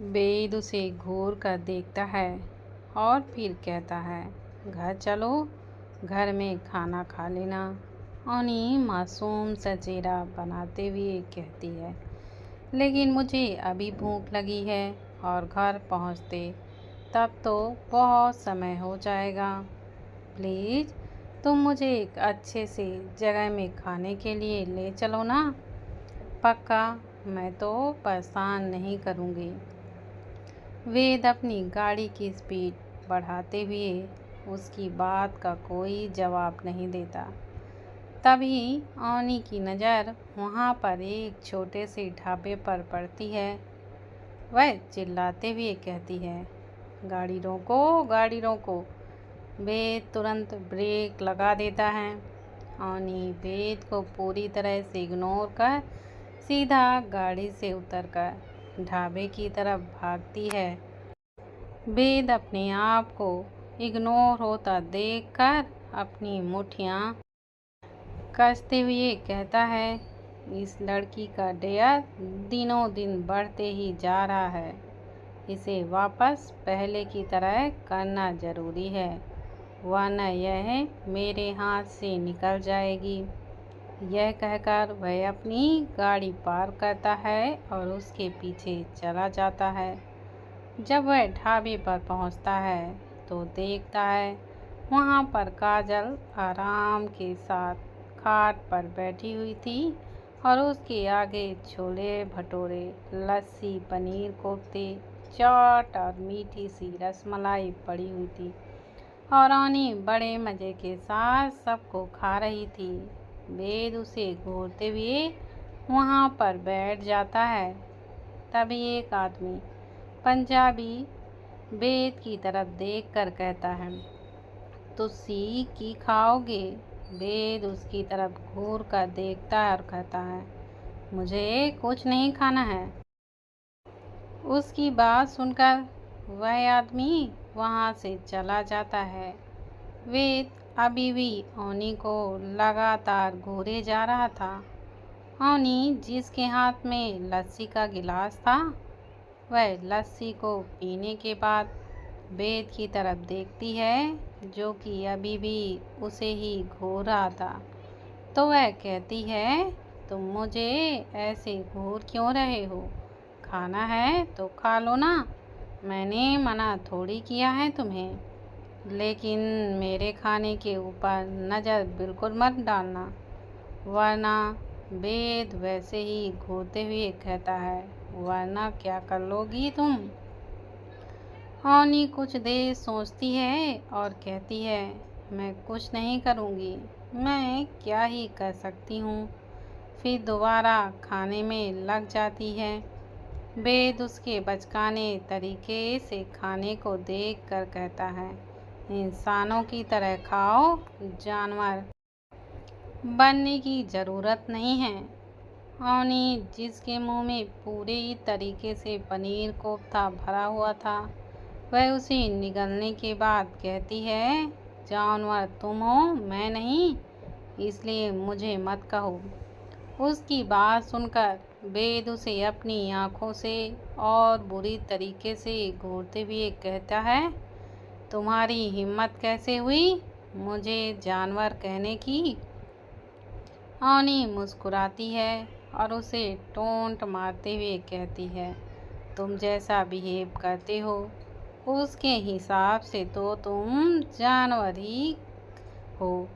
वेद उसे घूर कर देखता है और फिर कहता है, घर चलो, घर में खाना खा लेना। ओनी मासूम सा चेहरा बनाते हुए कहती है, लेकिन मुझे अभी भूख लगी है और घर पहुंचते तब तो बहुत समय हो जाएगा। प्लीज़ तुम मुझे एक अच्छे से जगह में खाने के लिए ले चलो ना। पक्का, मैं तो परेशान नहीं करूँगी। वेद अपनी गाड़ी की स्पीड बढ़ाते हुए उसकी बात का कोई जवाब नहीं देता। तभी ओनी की नज़र वहाँ पर एक छोटे से ढाबे पर पड़ती है। वह चिल्लाते हुए कहती है, गाड़ी रोको, गाड़ी रोको। वेद तुरंत ब्रेक लगा देता है। ओनी वेद को पूरी तरह से इग्नोर कर सीधा गाड़ी से उतरकर ढाबे की तरफ भागती है। वेद अपने आप को इग्नोर होता देखकर अपनी मुट्ठियाँ कसते हुए कहता है, इस लड़की का डेयर दिनों दिन बढ़ते ही जा रहा है। इसे वापस पहले की तरह करना ज़रूरी है, वरना यह मेरे हाथ से निकल जाएगी। यह कहकर वह अपनी गाड़ी पार करता है और उसके पीछे चला जाता है। जब वह ढाबे पर पहुंचता है तो देखता है वहां पर काजल आराम के साथ खाट पर बैठी हुई थी और उसके आगे छोले भटूरे, लस्सी, पनीर कोफ्ते, चाट और मीठी सी रसमलाई पड़ी हुई थी और ओनी बड़े मज़े के साथ सबको खा रही थी। वेद उसे घूरते हुए वहाँ पर बैठ जाता है। तभी एक आदमी पंजाबी वेद की तरफ देखकर कहता है, तुसी की खाओगे? वेद उसकी तरफ घूर कर देखता है और कहता है, मुझे कुछ नहीं खाना है। उसकी बात सुनकर वह आदमी वहाँ से चला जाता है। वेद अभी भी ओनी को लगातार घूरे जा रहा था। ओनी जिसके हाथ में लस्सी का गिलास था, वह लस्सी को पीने के बाद वेद की तरफ देखती है, जो कि अभी भी उसे ही घूर रहा था। तो वह कहती है, तुम मुझे ऐसे घूर क्यों रहे हो? खाना है तो खा लो ना, मैंने मना थोड़ी किया है तुम्हें। लेकिन मेरे खाने के ऊपर नज़र बिल्कुल मत डालना, वरना वेद वैसे ही घूरते हुए कहता है, वरना क्या कर लोगी तुम? ओनी कुछ देर सोचती है और कहती है, मैं कुछ नहीं करूँगी, मैं क्या ही कर सकती हूँ। फिर दोबारा खाने में लग जाती है। वेद उसके बचकाने तरीके से खाने को देखकर कहता है, इंसानों की तरह खाओ, जानवर बनने की ज़रूरत नहीं है। ओनी जिसके मुंह में पूरे ही तरीके से पनीर कोफ्ता भरा हुआ था, वह उसे निगलने के बाद कहती है, जानवर तुम हो, मैं नहीं, इसलिए मुझे मत कहो। उसकी बात सुनकर वेद उसे अपनी आँखों से और बुरी तरीके से घूरते हुए कहता है, तुम्हारी हिम्मत कैसे हुई मुझे जानवर कहने की? ओनी मुस्कुराती है और उसे टोंट मारते हुए कहती है, तुम जैसा बिहेव करते हो उसके हिसाब से तो तुम जानवर ही हो,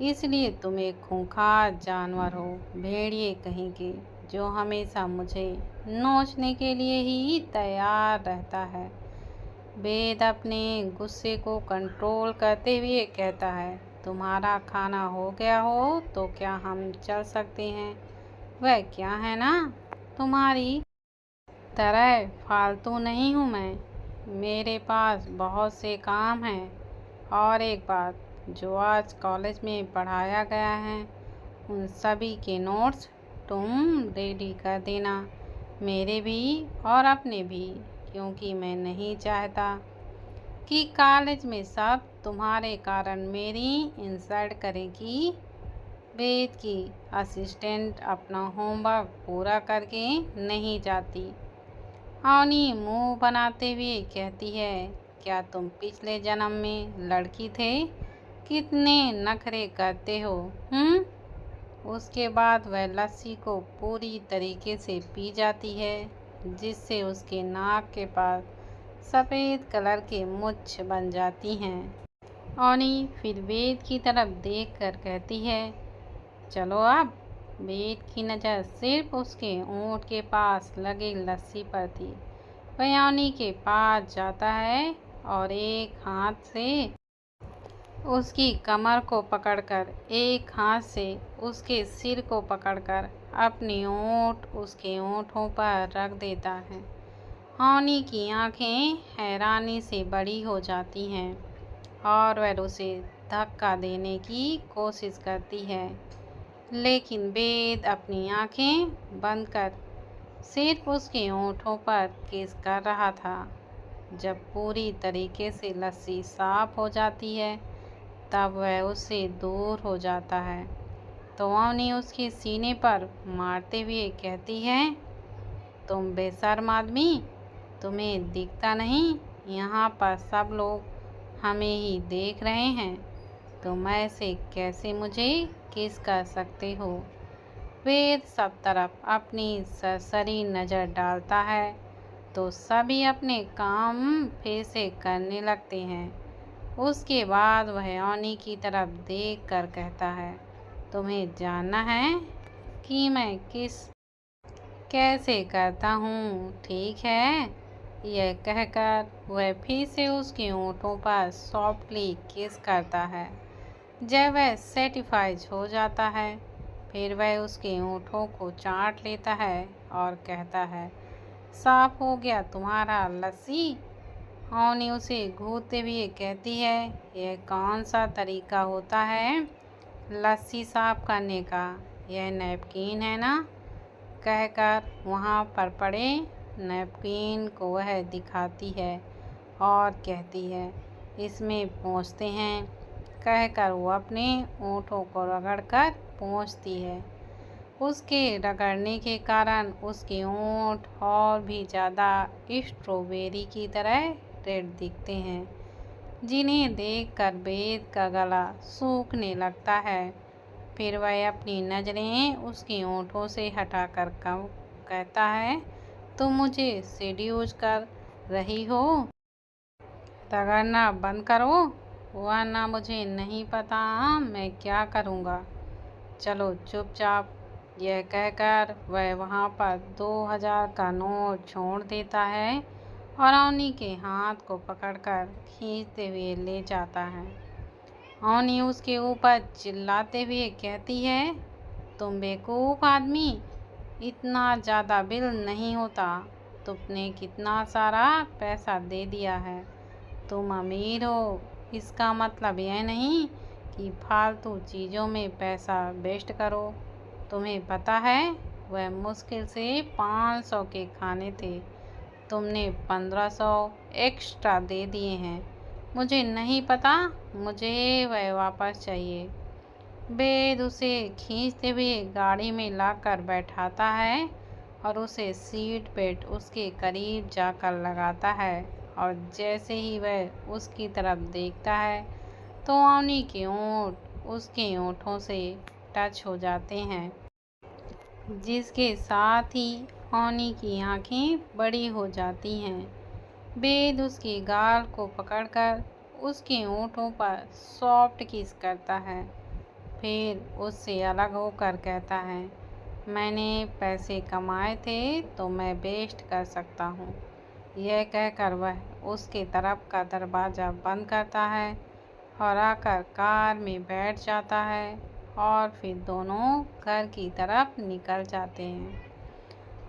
इसलिए तुम एक खूंखार जानवर हो, भेड़िए कहीं के, जो हमेशा मुझे नोचने के लिए ही तैयार रहता है। वेद अपने गुस्से को कंट्रोल करते हुए कहता है, तुम्हारा खाना हो गया हो तो क्या हम चल सकते हैं? वह क्या है ना, तुम्हारी तरह फालतू नहीं हूँ मैं, मेरे पास बहुत से काम हैं। और एक बात, जो आज कॉलेज में पढ़ाया गया है उन सभी के नोट्स तुम रेडी कर देना, मेरे भी और अपने भी, क्योंकि मैं नहीं चाहता कि कॉलेज में सब तुम्हारे कारण मेरी इंसल्ट करेगी। वेद की असिस्टेंट अपना होमवर्क पूरा करके नहीं जाती। अवनी मुंह बनाते हुए कहती है, क्या तुम पिछले जन्म में लड़की थे? कितने नखरे करते हो। उसके बाद वह लस्सी को पूरी तरीके से पी जाती है, जिससे उसके नाक के पास सफ़ेद कलर के मुछ बन जाती हैं। अवनी फिर वेद की तरफ देख कर कहती है, चलो अब। वेद की नज़र सिर्फ उसके ऊँट के पास लगे लस्सी पर थी। वह अवनी के पास जाता है और एक हाथ से उसकी कमर को पकड़कर, एक हाथ से उसके सिर को पकड़कर अपनी ऊँट उसके ऊँटों पर रख देता है। अवनी की आंखें हैरानी से बड़ी हो जाती हैं और वह उसे धक्का देने की कोशिश करती है, लेकिन वेद अपनी आंखें बंद कर सिर्फ उसके होंठों पर किस कर रहा था। जब पूरी तरीके से लस्सी साफ हो जाती है, तब वह उससे दूर हो जाता है। तो अवनी उसके सीने पर मारते हुए कहती है, तुम बेशर्म आदमी, तुम्हें दिखता नहीं यहाँ पर सब लोग हमें ही देख रहे हैं? तुम ऐसे कैसे मुझे किस कर सकते हो? वेद सब तरफ अपनी सरसरी नज़र डालता है तो सभी अपने काम फिर से करने लगते हैं। उसके बाद वह अवनी की तरफ देख कर कहता है, तुम्हें जानना है कि मैं किस कैसे करता हूँ, ठीक है? यह कहकर वह फिर से उसके होंठों पर सॉफ्टली किस करता है। जब वह सेटिस्फाइड हो जाता है, फिर वह उसके होंठों को चाट लेता है और कहता है, साफ हो गया तुम्हारा लस्सी? अवनी उसे घूरते हुए कहती है, यह कौन सा तरीका होता है लस्सी साफ करने का? यह नैपकिन है ना? कहकर वहाँ पर पड़े नैपकिन को वह दिखाती है और कहती है, इसमें पोंछते हैं। कहकर वो अपने होंठों को रगड़कर पोंछती है। उसके रगड़ने के कारण उसके होंठ और भी ज़्यादा स्ट्रॉबेरी की तरह रेड दिखते हैं, जिन्हें देखकर वेद का गला सूखने लगता है। फिर वह अपनी नज़रें उसके होंठों से हटाकर कहता है, तुम मुझे सेड्यूस कर रही हो? रगड़ना बंद करो, वरना मुझे नहीं पता मैं क्या करूँगा। चलो चुपचाप। यह कहकर वह वहाँ पर 2000 का नोट छोड़ देता है और अवनी के हाथ को पकड़कर खींचते हुए ले जाता है। अवनी उसके ऊपर चिल्लाते हुए कहती है, तुम बेवकूफ़ आदमी, इतना ज़्यादा बिल नहीं होता। तुमने कितना सारा पैसा दे दिया है। तुम अमीर हो, इसका मतलब यह नहीं कि फालतू चीज़ों में पैसा वेस्ट करो। तुम्हें पता है वह मुश्किल से 500 के खाने थे, तुमने 1500 एक्स्ट्रा दे दिए हैं। मुझे नहीं पता, मुझे वह वापस चाहिए। वेद उसे खींचते हुए गाड़ी में लाकर बैठाता है और उसे सीट बेल्ट उसके करीब जाकर लगाता है, और जैसे ही वह उसकी तरफ देखता है तो अवनी के होंठ उसके होंठों से टच हो जाते हैं, जिसके साथ ही अवनी की आंखें बड़ी हो जाती हैं। वेद उसके गाल को पकड़कर उसके होंठों पर सॉफ्ट किस करता है, फिर उससे अलग होकर कहता है, मैंने पैसे कमाए थे तो मैं वेस्ट कर सकता हूँ। यह कहकर वह उसके तरफ का दरवाज़ा बंद करता है और आकर कार में बैठ जाता है और फिर दोनों घर की तरफ निकल जाते हैं।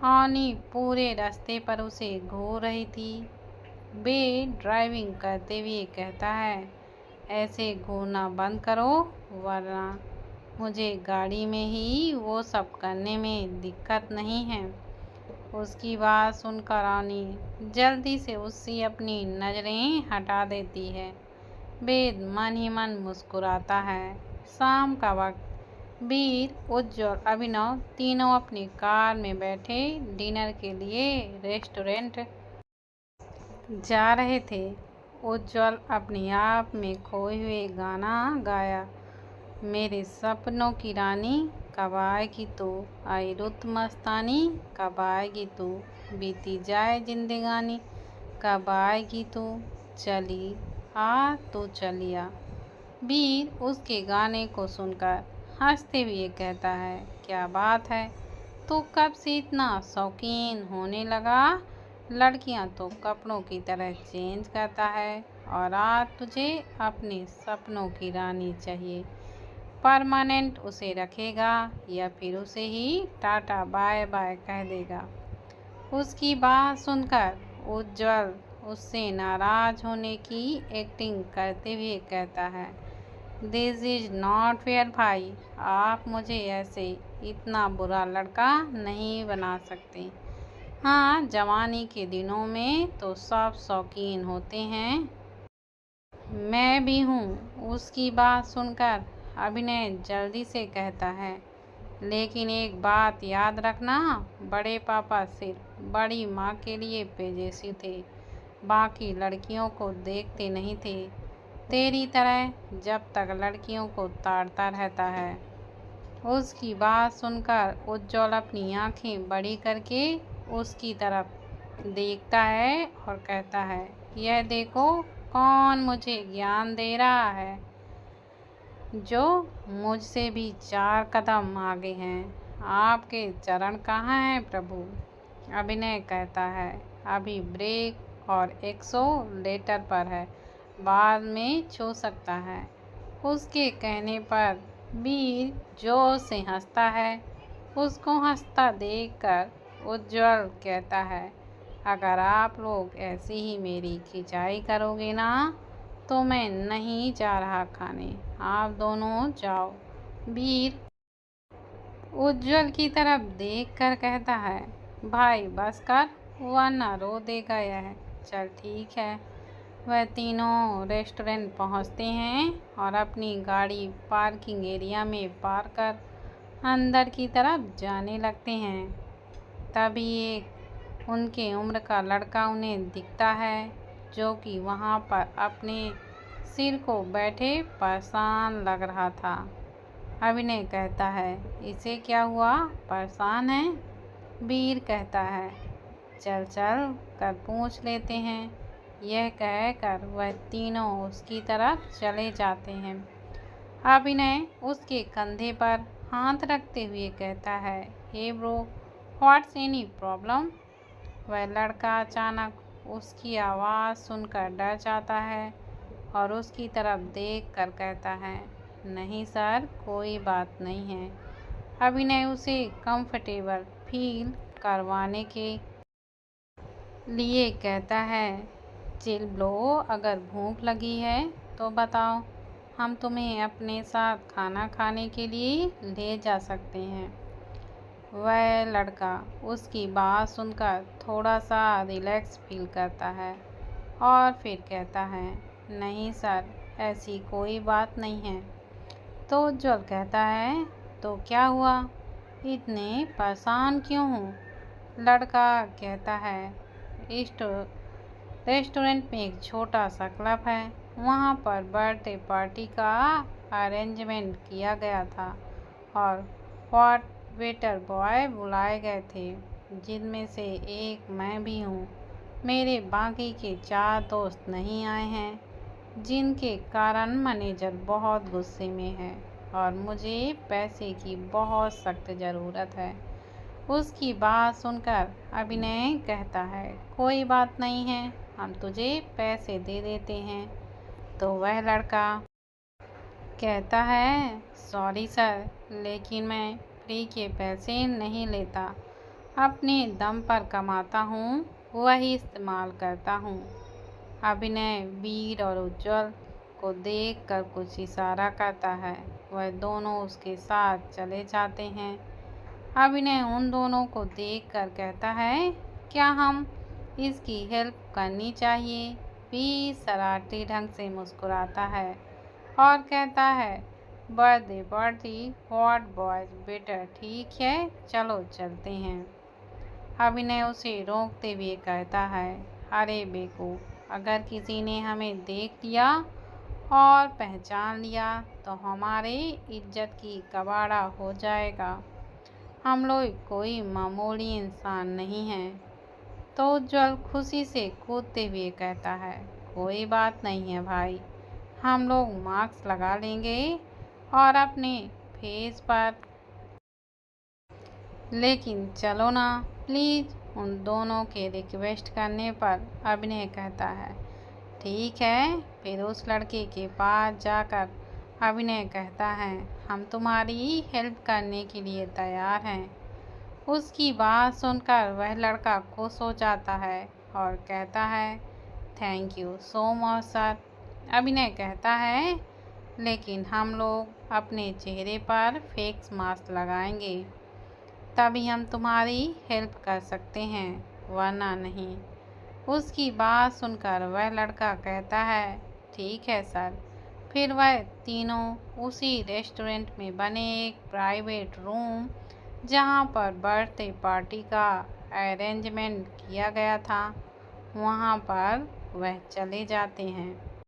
अवनी पूरे रास्ते पर उसे घूर रही थी। वे ड्राइविंग करते हुए कहता है, ऐसे घूरना बंद करो, वरना मुझे गाड़ी में ही वो सब करने में दिक्कत नहीं है। उसकी बात सुनकर अवनी जल्दी से उससे अपनी नज़रें हटा देती है। वेद मन ही मन मुस्कुराता है। शाम का वक्त वीर, उज्ज्वल, अभिनव तीनों अपनी कार में बैठे डिनर के लिए रेस्टोरेंट जा रहे थे। उज्ज्वल अपने आप में खोए हुए गाना गाया, मेरे सपनों की रानी कब आएगी तू, आई रुत मस्तानी कब आएगी तू, बीती जाए जिंदगानी कब आएगी तू, चली आ तू चलिया। वीर उसके गाने को सुनकर हंसते हुए कहता है, क्या बात है, तू कब से इतना शौकीन होने लगा। लड़कियां तो कपड़ों की तरह चेंज करता है और आज तुझे अपने सपनों की रानी चाहिए। परमानेंट उसे रखेगा या फिर उसे ही टाटा बाय बाय कह देगा। उसकी बात सुनकर उज्ज्वल उससे नाराज होने की एक्टिंग करते हुए कहता है, दिस इज नॉट फेयर भाई, आप मुझे ऐसे इतना बुरा लड़का नहीं बना सकते। हाँ, जवानी के दिनों में तो सब शौकीन होते हैं, मैं भी हूँ। उसकी बात सुनकर अभिनय जल्दी से कहता है, लेकिन एक बात याद रखना, बड़े पापा सिर्फ बड़ी माँ के लिए पेजेसिव थे, बाकी लड़कियों को देखते नहीं थे, तेरी तरह जब तक लड़कियों को ताड़ता रहता है। उसकी बात सुनकर उज्ज्वल अपनी आंखें बड़ी करके उसकी तरफ देखता है और कहता है, यह देखो कौन मुझे ज्ञान दे रहा है, जो मुझसे भी 4 कदम आगे हैं। आपके चरण कहाँ हैं प्रभु। अभिनय कहता है, अभी ब्रेक और एक्सोलेटर पर है, बाद में छू सकता है। उसके कहने पर वीर जोर से हंसता है। उसको हंसता देखकर उज्ज्वल कहता है, अगर आप लोग ऐसी ही मेरी खिंचाई करोगे ना तो मैं नहीं जा रहा खाने, आप दोनों जाओ। वीर उज्ज्वल की तरफ देखकर कहता है, भाई बस कर, वरना रो देगा यह। चल ठीक है। वह तीनों रेस्टोरेंट पहुंचते हैं और अपनी गाड़ी पार्किंग एरिया में पार कर अंदर की तरफ जाने लगते हैं। तभी एक उनके उम्र का लड़का उन्हें दिखता है, जो कि वहां पर अपने सिर को बैठे परेशान लग रहा था। अभिनय कहता है, इसे क्या हुआ, परेशान है। वीर कहता है, चल चल कर पूछ लेते हैं। यह कहकर वह तीनों उसकी तरफ चले जाते हैं। अभिनय उसके कंधे पर हाथ रखते हुए कहता है, hey bro, what's any problem. वह लड़का अचानक उसकी आवाज़ सुनकर डर जाता है और उसकी तरफ देखकर कहता है, नहीं सर, कोई बात नहीं है। अभिनय उसे कंफर्टेबल फील करवाने के लिए कहता है, चिल ब्रो, अगर भूख लगी है तो बताओ, हम तुम्हें अपने साथ खाना खाने के लिए ले जा सकते हैं। वह लड़का उसकी बात सुनकर थोड़ा सा रिलैक्स फील करता है और फिर कहता है, नहीं सर, ऐसी कोई बात नहीं है। तो उज्ज्वल कहता है, तो क्या हुआ, इतने परेशान क्यों हो। लड़का कहता है, रेस्टोरेंट में एक छोटा सा क्लब है, वहाँ पर बर्थडे पार्टी का अरेंजमेंट किया गया था और वेटर बॉय बुलाए गए थे, जिनमें से एक मैं भी हूँ। मेरे बाकी के 4 दोस्त नहीं आए हैं, जिनके कारण मैनेजर बहुत गुस्से में है और मुझे पैसे की बहुत सख्त ज़रूरत है। उसकी बात सुनकर अभिनय कहता है, कोई बात नहीं है, हम तुझे पैसे दे देते हैं। तो वह लड़का कहता है, सॉरी सर, लेकिन मैं फ्री के पैसे नहीं लेता, अपने दम पर कमाता हूँ, वही इस्तेमाल करता हूँ। अभिनय वीर और उज्ज्वल को देखकर कुछ इशारा करता है। वह दोनों उसके साथ चले जाते हैं। अभिनय उन दोनों को देखकर कहता है, क्या हम इसकी हेल्प करनी चाहिए। वीर शरारती ढंग से मुस्कुराता है और कहता है, birthday party what boys better. ठीक है चलो चलते हैं। अभिनय उसे रोकते हुए कहता है, अरे बेवकूफ, अगर किसी ने हमें देख लिया और पहचान लिया तो हमारे इज्जत की कबाड़ा हो जाएगा। हम लोग कोई मामूली इंसान नहीं हैं। तो उज्जवल खुशी से कूदते हुए कहता है, कोई बात नहीं है भाई, हम लोग मास्क लगा लेंगे और अपने फेस पर, लेकिन चलो ना प्लीज़। उन दोनों के रिक्वेस्ट करने पर अभिनय कहता है, ठीक है। फिर उस लड़के के पास जाकर अभिनय कहता है, हम तुम्हारी हेल्प करने के लिए तैयार हैं। उसकी बात सुनकर वह लड़का खुश हो जाता है और कहता है, thank you so much sir. अभिनय कहता है, लेकिन हम लोग अपने चेहरे पर फेस मास्क लगाएंगे, तभी हम तुम्हारी हेल्प कर सकते हैं, वरना नहीं। उसकी बात सुनकर वह लड़का कहता है, ठीक है सर। फिर वह तीनों उसी रेस्टोरेंट में बने एक प्राइवेट रूम, जहां पर बर्थडे पार्टी का अरेंजमेंट किया गया था, वहां पर वह चले जाते हैं।